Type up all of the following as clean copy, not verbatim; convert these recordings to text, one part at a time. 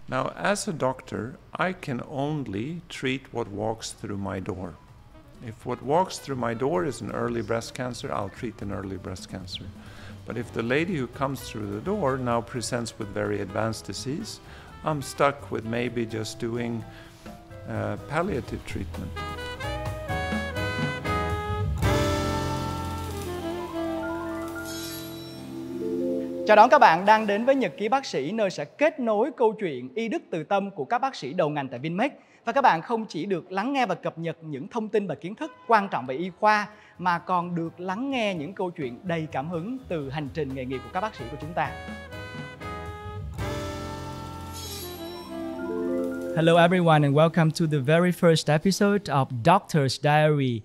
Now, as a doctor, I can only treat what walks through my door. If what walks through my door is an early breast cancer, I'll treat an early breast cancer. But if the lady who comes through the door now presents with very advanced disease, I'm stuck with maybe just doing palliative treatment. Chào đón các bạn đang đến với Nhật ký bác sĩ, nơi sẽ kết nối câu chuyện y đức từ tâm của các bác sĩ đầu ngành tại Vinmec. Và các bạn không chỉ được lắng nghe và cập nhật những thông tin và kiến thức quan trọng về y khoa, mà còn được lắng nghe những câu chuyện đầy cảm hứng từ hành trình nghề nghiệp của các bác sĩ của chúng ta. Hello everyone and welcome to the very first episode of Doctor's Diary,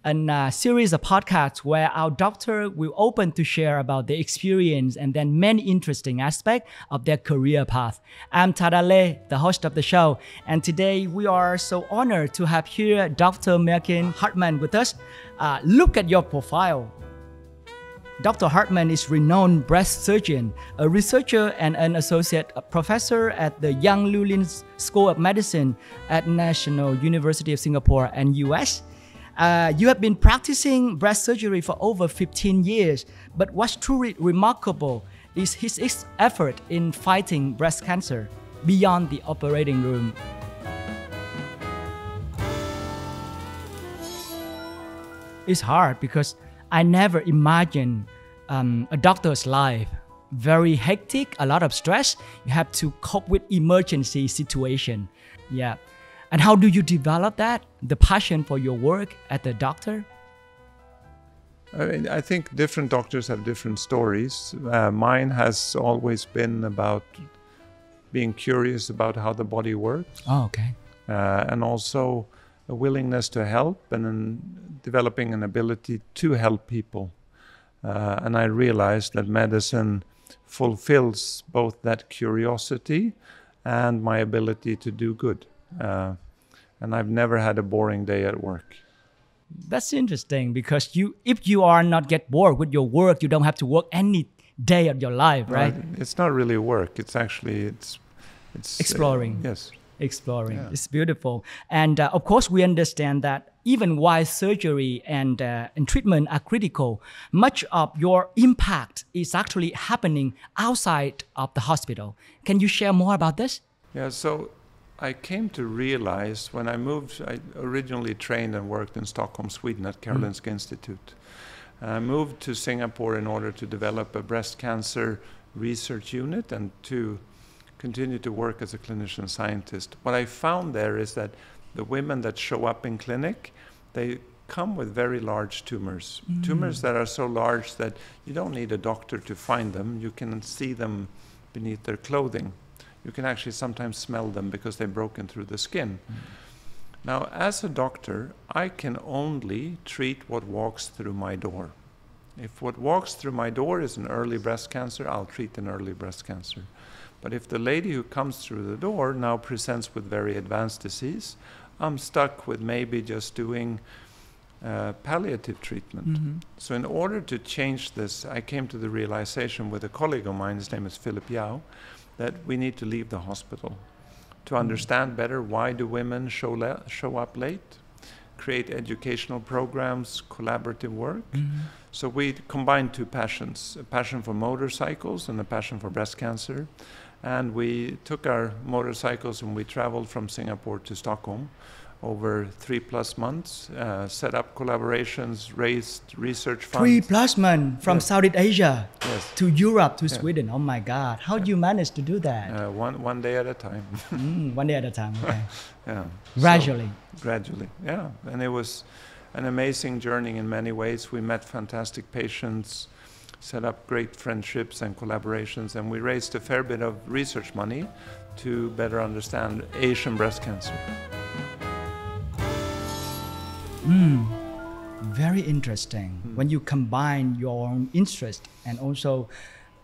a series of podcasts where our doctor will open to share about their experience and then many interesting aspects of their career path. I'm Tada, the host of the show, and today we are so honored to have here Dr. Mikael Hartman with us. Look at your profile. Dr. Hartman is a renowned breast surgeon, a researcher and an associate professor at the Young Lulin School of Medicine at National University of Singapore and US. You have been practicing breast surgery for over 15 years, but what's truly remarkable is his effort in fighting breast cancer beyond the operating room. It's hard because I never imagined a doctor's life. Very hectic, a lot of stress. You have to cope with emergency situation. Yeah. And how do you develop that, the passion for your work as a doctor? I think different doctors have different stories. Mine has always been about being curious about how the body works. Oh, okay. And also a willingness to help and developing an ability to help people. And I realized that medicine fulfills both that curiosity and my ability to do good. And I've never had a boring day at work. That's interesting because if you are not get bored with your work, you don't have to work any day of your life, right? It's not really work. It's actually it's exploring. Yes, exploring. Yeah. It's beautiful, and of course we understand that even while surgery and treatment are critical, much of your impact is actually happening outside of the hospital. Can you share more about this? Yeah. So I came to realize when I moved, I originally trained and worked in Stockholm, Sweden at Karolinska Institute. I moved to Singapore in order to develop a breast cancer research unit and to continue to work as a clinician scientist. What I found there is that the women that show up in clinic, they come with very large tumors. Tumors that are so large that you don't need a doctor to find them. You can see them beneath their clothing. You can actually sometimes smell them because they've broken through the skin. Now, as a doctor, I can only treat what walks through my door. If what walks through my door is an early breast cancer, I'll treat an early breast cancer. But if the lady who comes through the door now presents with very advanced disease, I'm stuck with maybe just doing palliative treatment. So in order to change this, I came to the realization with a colleague of mine, his name is Ph.D, that we need to leave the hospital to understand better why do women show up late, create educational programs, collaborative work. So we combined two passions, a passion for motorcycles and a passion for breast cancer. And we took our motorcycles and we traveled from Singapore to Stockholm over 3+ months, set up collaborations, raised research funds. 3+ months from Southeast Asia to Europe to Sweden. Oh my God! How do you manage to do that? One day at a time. One day at a time. Okay. Yeah. Gradually. Gradually. Yeah. And it was an amazing journey in many ways. We met fantastic patients, set up great friendships and collaborations, and we raised a fair bit of research money to better understand Asian breast cancer. Very interesting. When you combine your own interest and also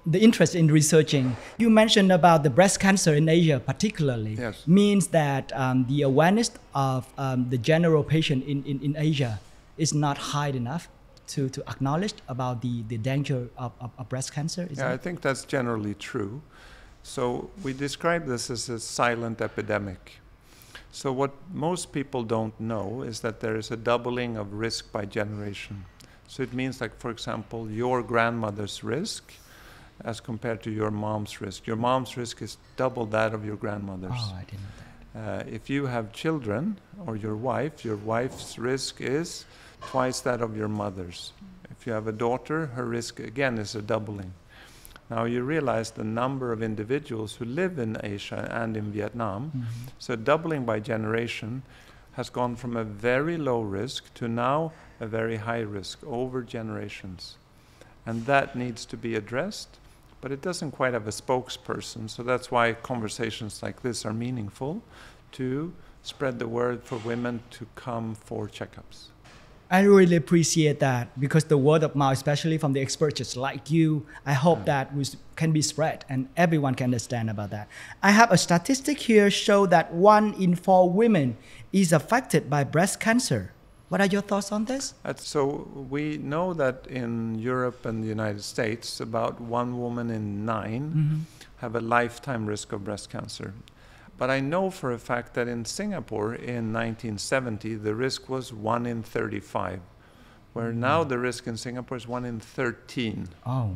the interest in researching, you mentioned about the breast cancer in Asia particularly, means that the awareness of the general patient in Asia is not high enough to acknowledge about the danger of breast cancer. I think that's generally true. So we describe this as a silent epidemic. So what most people don't know is that there is a doubling of risk by generation. So it means, like, for example, your grandmother's risk as compared to your mom's risk. Your mom's risk is double that of your grandmother's. Oh, I didn't know that. If you have children or your wife's risk is twice that of your mother's. If you have a daughter, her risk again is a doubling. Now you realize the number of individuals who live in Asia and in Vietnam, so doubling by generation has gone from a very low risk to now a very high risk over generations. And that needs to be addressed, but it doesn't quite have a spokesperson, so that's why conversations like this are meaningful, to spread the word for women to come for checkups. I really appreciate that, because the word of mouth, especially from the experts just like you, I hope that can be spread and everyone can understand about that. I have a statistic here show that 1 in 4 women is affected by breast cancer. What are your thoughts on this? So we know that in Europe and the United States, about 1 woman in 9 have a lifetime risk of breast cancer. But I know for a fact that in Singapore in 1970, the risk was 1 in 35, where now the risk in Singapore is 1 in 13. Oh.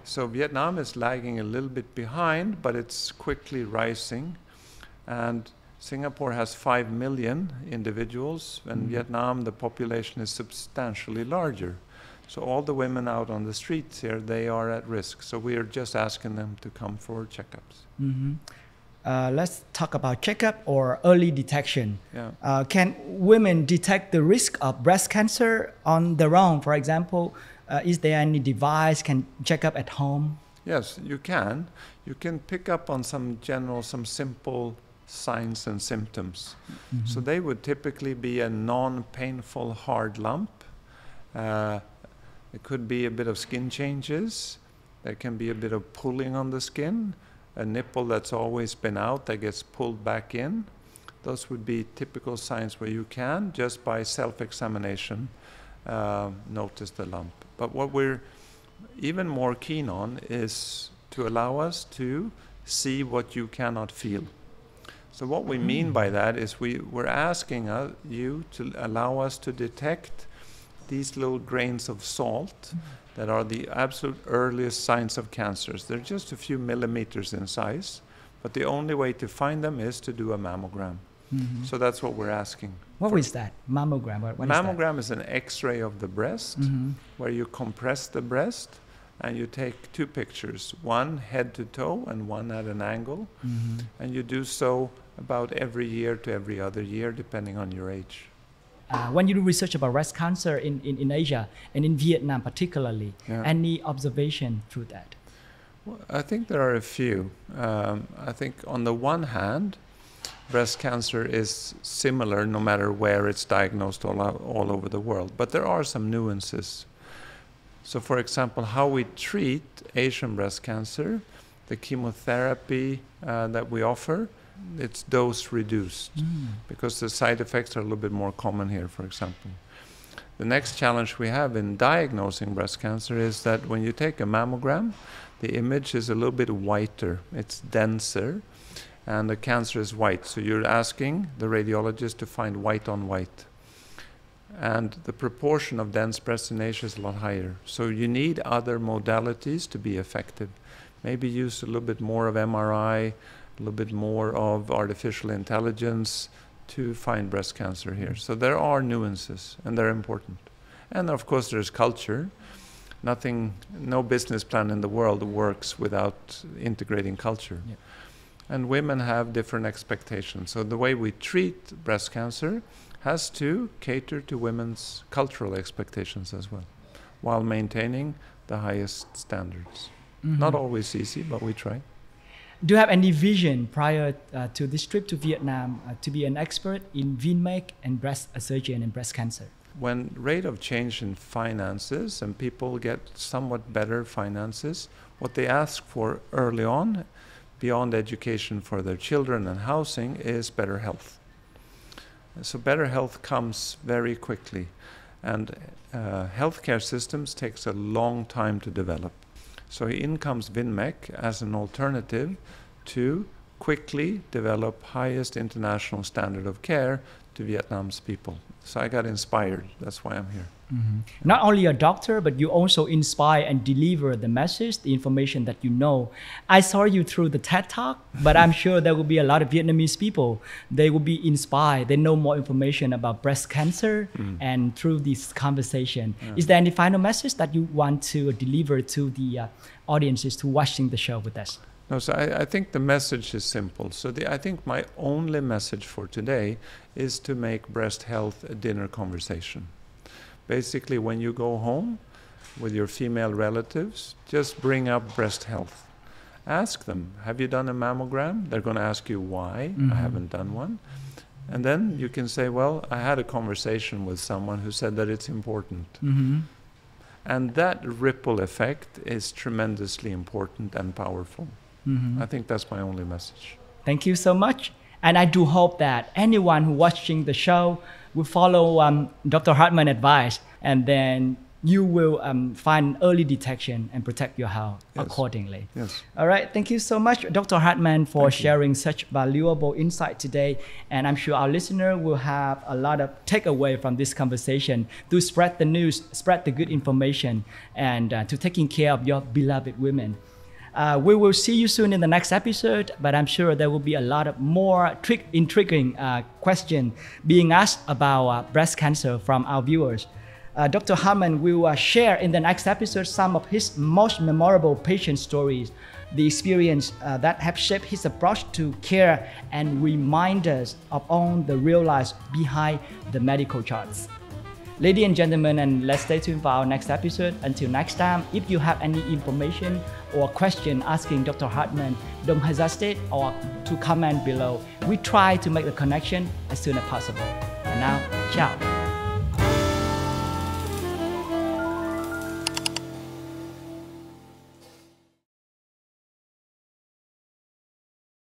So Vietnam is lagging a little bit behind, but it's quickly rising. And Singapore has 5 million individuals, and Vietnam, the population is substantially larger. So all the women out on the streets here, they are at risk. So we are just asking them to come for checkups. Let's talk about checkup or early detection. Yeah. Can women detect the risk of breast cancer on their own? For example, is there any device can check up at home? Yes, you can. You can pick up on some simple signs and symptoms. So they would typically be a non-painful hard lump. It could be a bit of skin changes. There can be a bit of pulling on the skin. A nipple that's always been out that gets pulled back in. Those would be typical signs where you can, just by self-examination, notice the lump. But what we're even more keen on is to allow us to see what you cannot feel. So what we mean by that is we're asking you to allow us to detect these little grains of salt that are the absolute earliest signs of cancers. They're just a few millimeters in size, but the only way to find them is to do a mammogram. So that's what we're asking. What is that? Mammogram? What mammogram is an X-ray of the breast, where you compress the breast and you take 2 pictures, one head to toe and one at an angle, and you do so about every year to every other year, depending on your age. When you do research about breast cancer in Asia and in Vietnam particularly, any observation through that? Well, I think there are a few. I think on the one hand, breast cancer is similar no matter where it's diagnosed all over the world, but there are some nuances. So for example, how we treat Asian breast cancer, the chemotherapy that we offer, it's dose reduced because the side effects are a little bit more common here, for example. The next challenge we have in diagnosing breast cancer is that when you take a mammogram, the image is a little bit whiter, it's denser, and the cancer is white. So you're asking the radiologist to find white on white. And the proportion of dense breast in Asia is a lot higher. So you need other modalities to be effective. Maybe use a little bit more of MRI, a little bit more of artificial intelligence to find breast cancer here. So there are nuances, and they're important. And of course there's culture. No business plan in the world works without integrating culture. Yeah. And women have different expectations. So the way we treat breast cancer has to cater to women's cultural expectations as well, while maintaining the highest standards. Not always easy, but we try. Do you have any vision prior to this trip to Vietnam to be an expert in Vinmec and breast surgery and breast cancer? When rate of change in finances and people get somewhat better finances, what they ask for early on, beyond education for their children and housing, is better health. So better health comes very quickly, and healthcare systems takes a long time to develop. So in comes Vinmec as an alternative to quickly develop highest international standard of care to Vietnam's people. So I got inspired. That's why I'm here. Mm-hmm. Not only a doctor, but you also inspire and deliver the message, the information that you know. I saw you through the TED Talk, but I'm sure there will be a lot of Vietnamese people. They will be inspired. They know more information about breast cancer and through this conversation. Yeah. Is there any final message that you want to deliver to the audiences to watching the show with us? No, so I think the message is simple. So I think my only message for today is to make breast health a dinner conversation. Basically, when you go home with your female relatives, just bring up breast health. Ask them, have you done a mammogram? They're going to ask you why. I haven't done one. And then you can say, well, I had a conversation with someone who said that it's important. And that ripple effect is tremendously important and powerful. I think that's my only message. Thank you so much. And I do hope that anyone who watching the show will follow Dr. Hartman's advice, and then you will find early detection and protect your health accordingly. Yes. All right. Thank you so much, Dr. Hartman, for sharing such valuable insight today. And I'm sure our listener will have a lot of takeaway from this conversation to spread the news, spread the good information, and to taking care of your beloved women. We will see you soon in the next episode, but I'm sure there will be a lot of more intriguing questions being asked about breast cancer from our viewers. Dr. Hartman will share in the next episode some of his most memorable patient stories, the experience that have shaped his approach to care and remind us of all the real lives behind the medical charts. Ladies and gentlemen, and let's stay tuned for our next episode. Until next time, if you have any information or question asking Dr. Hartman, don't hesitate or to comment below. We try to make the connection as soon as possible. And now, ciao.